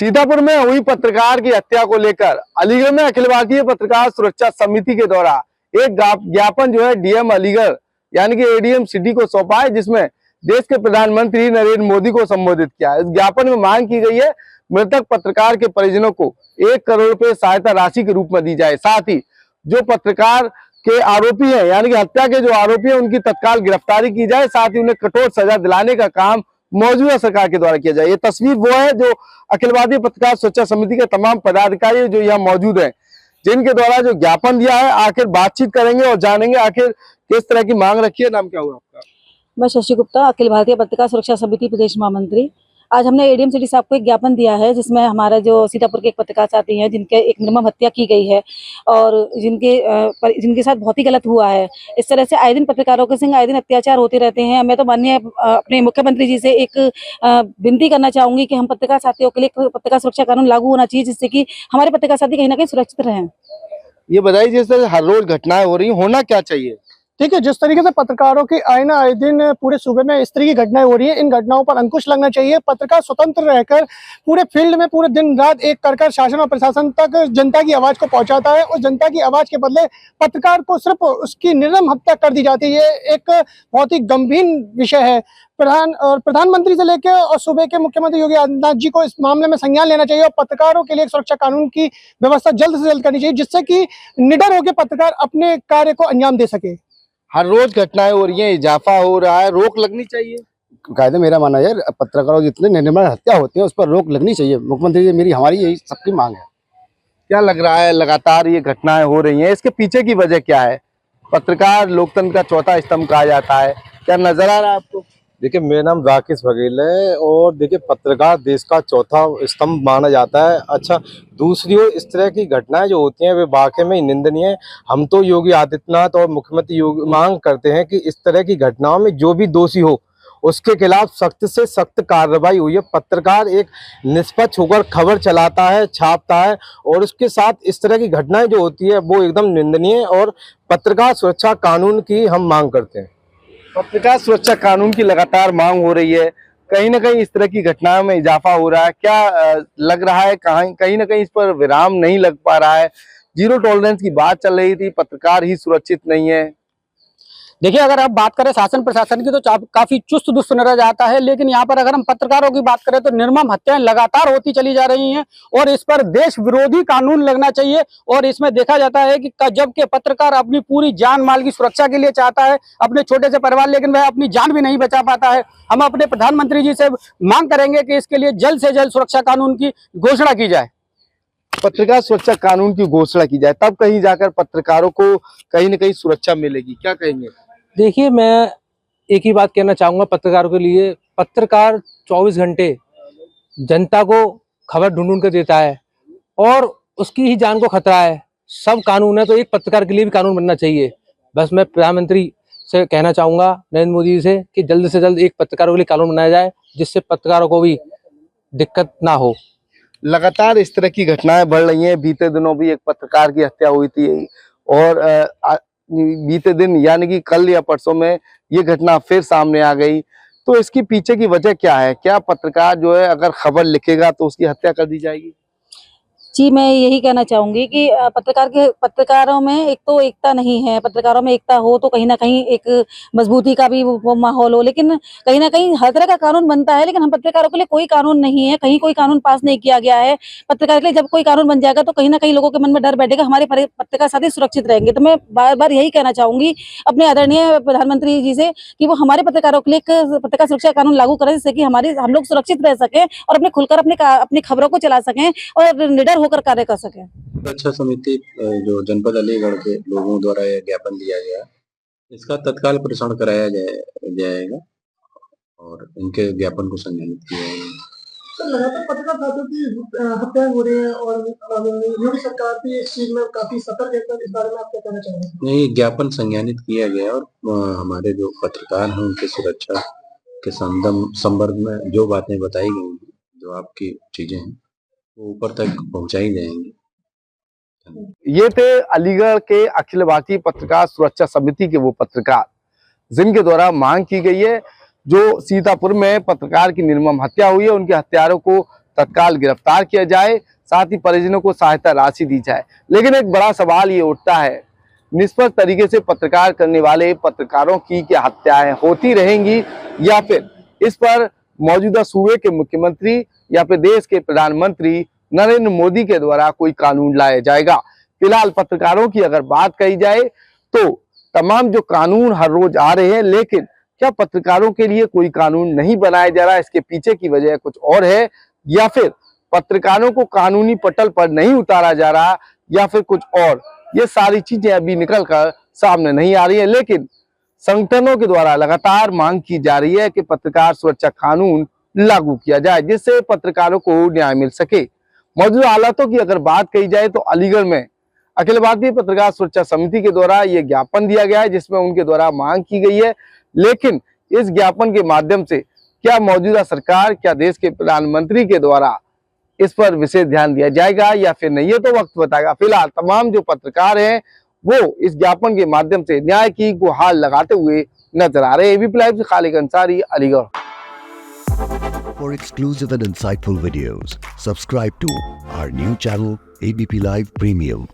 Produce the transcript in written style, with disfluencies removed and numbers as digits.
सीतापुर में हुई पत्रकार की हत्या को लेकर अलीगढ़ में अखिल भारतीय पत्रकार सुरक्षा समिति के द्वारा एक ज्ञापन जो है डीएम अलीगढ़ यानी कि एडीएम सिटी को सौंपा है, जिसमें देश के प्रधानमंत्री नरेंद्र मोदी को संबोधित किया। इस ज्ञापन में मांग की गई है मृतक पत्रकार के परिजनों को 1 करोड़ रुपए सहायता राशि के रूप में दी जाए। साथ ही जो पत्रकार के आरोपी हैं यानी कि हत्या के जो आरोपी हैं उनकी तत्काल गिरफ्तारी की जाए, साथ ही उन्हें कठोर सजा दिलाने का काम मौजूदा सरकार के द्वारा किया जाए। ये तस्वीर वो है जो अखिल भारतीय पत्रकार सुरक्षा समिति के तमाम पदाधिकारी जो यहाँ मौजूद हैं, जिनके द्वारा जो ज्ञापन दिया है। आखिर बातचीत करेंगे और जानेंगे आखिर किस तरह की मांग रखी है। नाम क्या हुआ आपका? मैं शशि गुप्ता, अखिल भारतीय पत्रकार सुरक्षा समिति प्रदेश महामंत्री। आज हमने एडीएम सिटी साहब को एक ज्ञापन दिया है, जिसमें हमारा जो सीतापुर के एक पत्रकार साथी हैं जिनके एक निर्मम हत्या की गई है और जिनके साथ बहुत ही गलत हुआ है। इस तरह से आए दिन पत्रकारों के संग आए दिन अत्याचार होते रहते हैं। मैं तो माननीय अपने मुख्यमंत्री जी से एक विनती करना चाहूंगी कि हम पत्रकार साथियों के लिए पत्रकार सुरक्षा कानून लागू होना चाहिए, जिससे कि हमारे पत्रकार साथी कहीं ना कहीं सुरक्षित रहें। ये बताइए, जैसे हर रोज घटनाएं हो रही, होना क्या चाहिए? ठीक है, जिस तरीके से पत्रकारों की आए दिन पूरे सूबे में इस तरह की घटनाएं हो रही हैं, इन घटनाओं पर अंकुश लगना चाहिए। पत्रकार स्वतंत्र रहकर पूरे फील्ड में पूरे दिन रात एक कर शासन और प्रशासन तक जनता की आवाज को पहुंचाता है, और जनता की आवाज के बदले पत्रकार को सिर्फ उसकी निर्मम हत्या कर दी जाती है। एक बहुत ही गंभीर विषय है। प्रधानमंत्री से लेकर और सूबे के मुख्यमंत्री योगी आदित्यनाथ जी को इस मामले में संज्ञान लेना चाहिए और पत्रकारों के लिए एक सुरक्षा कानून की व्यवस्था जल्द से जल्द करनी चाहिए, जिससे कि निडर होकर पत्रकार अपने कार्य को अंजाम दे सके। हर रोज घटनाएं हो रही हैं, इजाफा हो रहा है, रोक लगनी चाहिए। कायदे मेरा मानना है पत्रकारों जितने निर्मम हत्या होती है उस पर रोक लगनी चाहिए। मुख्यमंत्री जी हमारी यही सबकी मांग है। क्या लग रहा है लगातार ये घटनाएं हो रही हैं, इसके पीछे की वजह क्या है? पत्रकार लोकतंत्र का चौथा स्तंभ कहा जाता है, क्या नजर आ रहा है आपको? देखिए, मेरा नाम राकेश बघेल है और देखिए पत्रकार देश का चौथा स्तंभ माना जाता है। अच्छा, दूसरी ओर इस तरह की घटनाएं जो होती हैं वे वाकई में निंदनीय है। हम तो योगी आदित्यनाथ और मुख्यमंत्री योगी मांग करते हैं कि इस तरह की घटनाओं में जो भी दोषी हो उसके खिलाफ सख्त से सख्त कार्रवाई हुई है। पत्रकार एक निष्पक्ष होकर खबर चलाता है, छापता है, और उसके साथ इस तरह की घटनाएं जो होती है वो एकदम निंदनीय है और पत्रकार सुरक्षा कानून की हम मांग करते हैं। पत्रकार सुरक्षा कानून की लगातार मांग हो रही है, कहीं ना कहीं इस तरह की घटनाओं में इजाफा हो रहा है। क्या लग रहा है कहीं ना कहीं इस पर विराम नहीं लग पा रहा है? जीरो टॉलरेंस की बात चल रही थी, पत्रकार ही सुरक्षित नहीं है। देखिए, अगर आप बात करें शासन प्रशासन की तो काफी चुस्त दुरुस्त नजर आता है, लेकिन यहाँ पर अगर हम पत्रकारों की बात करें तो निर्मम हत्याएं लगातार होती चली जा रही हैं और इस पर देश विरोधी कानून लगना चाहिए। और इसमें देखा जाता है कि जबकि पत्रकार अपनी पूरी जान माल की सुरक्षा के लिए चाहता है अपने छोटे से परिवार, लेकिन वह अपनी जान भी नहीं बचा पाता है। हम अपने प्रधानमंत्री जी से मांग करेंगे कि इसके लिए जल्द से जल्द सुरक्षा कानून की घोषणा की जाए। पत्रकार सुरक्षा कानून की घोषणा की जाए, तब कहीं जाकर पत्रकारों को कहीं ना कहीं सुरक्षा मिलेगी। क्या कहेंगे? देखिए, मैं एक ही बात कहना चाहूँगा पत्रकारों के लिए। पत्रकार 24 घंटे जनता को खबर ढूंढ कर देता है और उसकी ही जान को खतरा है। सब कानून है तो एक पत्रकार के लिए भी कानून बनना चाहिए। बस मैं प्रधानमंत्री से कहना चाहूँगा, नरेंद्र मोदी जी से, कि जल्द से जल्द एक पत्रकारों के लिए कानून बनाया जाए जिससे पत्रकारों को भी दिक्कत ना हो। लगातार इस तरह की घटनाएं बढ़ रही हैं। बीते दिनों भी एक पत्रकार की हत्या हुई थी और बीते दिन यानी कि कल या परसों में ये घटना फिर सामने आ गई। तो इसकी पीछे की वजह क्या है? क्या पत्रकार जो है अगर खबर लिखेगा तो उसकी हत्या कर दी जाएगी? जी, मैं यही कहना चाहूंगी कि पत्रकारों में एक तो एकता नहीं है। पत्रकारों में एकता हो तो कहीं ना कहीं एक मजबूती का भी वो माहौल हो, लेकिन कहीं ना कहीं हर तरह का कानून बनता है, लेकिन हम पत्रकारों के लिए कोई कानून नहीं है, कहीं कोई कानून पास नहीं किया गया है। पत्रकार के लिए जब कोई कानून बन जाएगा तो कहीं ना कहीं लोगों के मन में डर बैठेगा, हमारे पत्रकार साथी सुरक्षित रहेंगे। तो मैं बार बार यही कहना चाहूंगी अपने आदरणीय प्रधानमंत्री जी से कि वो हमारे पत्रकारों के लिए एक पत्रकार सुरक्षा कानून लागू करें, जिससे कि हम लोग सुरक्षित रह सकें और अपने खुलकर अपनी खबरों को चला सकें और निडर होकर कार्य कर सके। सुरक्षा समिति जो जनपद अलीगढ़ के लोगों द्वारा यह ज्ञापन दिया गया, इसका तत्काल प्रसारण कराया जाएगा और इनके ज्ञापन को संज्ञानित किया जाएगा। लगातार पत्रकार साथियों की हत्याएं हो रही है और योगी सरकार भी इस चीज में काफी सतर्क है। इस बारे में आप क्या कहना चाहेंगे? नहीं, ज्ञापन संज्ञानित किया गया और हमारे जो पत्रकार हैं उनकी सुरक्षा के संदर्भ में जो बातें बताई गई, जो आपकी चीजें हैं, वो ऊपर तक पहुंचाई जाएंगी। ये थे अलीगढ़ के अखिल भारतीय पत्रकार सुरक्षा समिति के वो पत्रकार जिनके द्वारा मांग की गई है जो सीतापुर में पत्रकार की निर्मम हत्या हुई है, उनके हत्यारों को तत्काल गिरफ्तार किया जाए, साथ ही परिजनों को सहायता राशि दी जाए। लेकिन एक बड़ा सवाल ये उठता है, निष्पक्ष तरीके से पत्रकार करने वाले पत्रकारों की क्या हत्याएं होती रहेंगी या फिर इस पर मौजूदा सूबे के मुख्यमंत्री या फिर देश के प्रधानमंत्री नरेंद्र मोदी के द्वारा कोई कानून लाया जाएगा। फिलहाल पत्रकारों की अगर बात कही जाए तो तमाम जो कानून हर रोज आ रहे हैं, लेकिन क्या पत्रकारों के लिए कोई कानून नहीं बनाया जा रहा? इसके पीछे की वजह कुछ और है या फिर पत्रकारों को कानूनी पटल पर नहीं उतारा जा रहा या फिर कुछ और? ये सारी चीजें अभी निकल कर सामने नहीं आ रही है, लेकिन संगठनों के द्वारा लगातार मांग की जा रही है कि पत्रकार सुरक्षा कानून लागू किया जाए जिससे पत्रकारों को न्याय मिल सके। मौजूदा हालातों की अगर बात कही जाए तो अलीगढ़ में अखिल भारतीय पत्रकार सुरक्षा समिति के द्वारा ये ज्ञापन दिया गया है जिसमें उनके द्वारा मांग की गई है, लेकिन इस ज्ञापन के माध्यम से क्या मौजूदा सरकार, क्या देश के प्रधानमंत्री के द्वारा इस पर विशेष ध्यान दिया जाएगा या फिर नहीं, ये तो वक्त बताएगा। फिलहाल तमाम जो पत्रकार हैं वो इस ज्ञापन के माध्यम से न्याय की गुहार लगाते हुए नजर आ रहे हैं। एबीपी लाइव से Khalid Ansari, Aligarh. For exclusive and insightful videos, subscribe to our new channel ABP Live Premium.